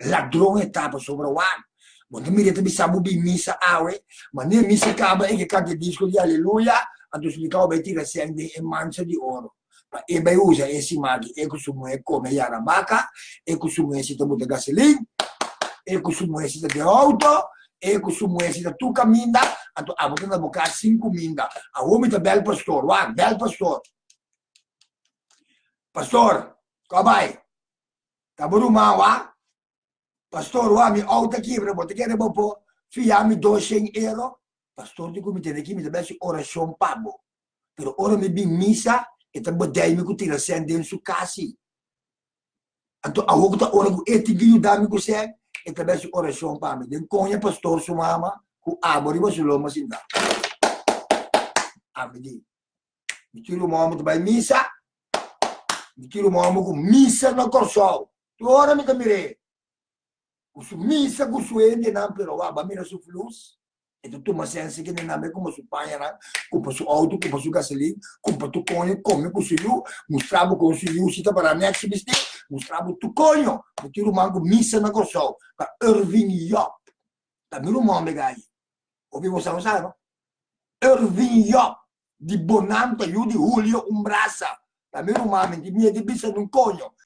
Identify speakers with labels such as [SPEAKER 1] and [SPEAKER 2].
[SPEAKER 1] ladrão etapa sobre o ano. Quando me reta bisa bubi missa awe, mas nem missa acaba e que canta disco de aleluia, a tu explicar o betira sende em mancha de ouro. E bem usa esse magi, e costumo é comer yarabaca, e costumo é se muita gasolina, e costumo é se de auto, e costumo é se tu caminha, a tu abota na boca 5 minda. A homem tá bel pastor, wa, bel pastor. Pastor, vai? Tá bom, wa? Pastor, wa mi auto aqui, para botar que é bom, fiar-me 200 euros. Pastor, de como tem aqui, me dá oração pabo. Pero ora me bem missa, e também dei me que tira sendo em sua casa. Então, a outra ora que etiquinho dá me que sei, e também oração para mim. Den conha pastor sua mama, o abori vai sulo mas ainda. Abdi. Me tiro o mamo também missa, me tiro o mamo com missa no corso. Tu ora me também. Kusu missa kusu ende não pero wa ba mira su flus. Então tu mas sense que nem me como su panha na, como su auto, como su gasolina, como tu conho, come com su yu, mostrava com su yu sita para next biste, mostrava tu conho, tu tiro mango missa na corso. Ka Irving Yop. Tá miro mamo gai. Ouvi você não sabe? Irving Yop di Bonanto yu di Julio Umbrasa. Tá miro mamo di mia di bisa non conho.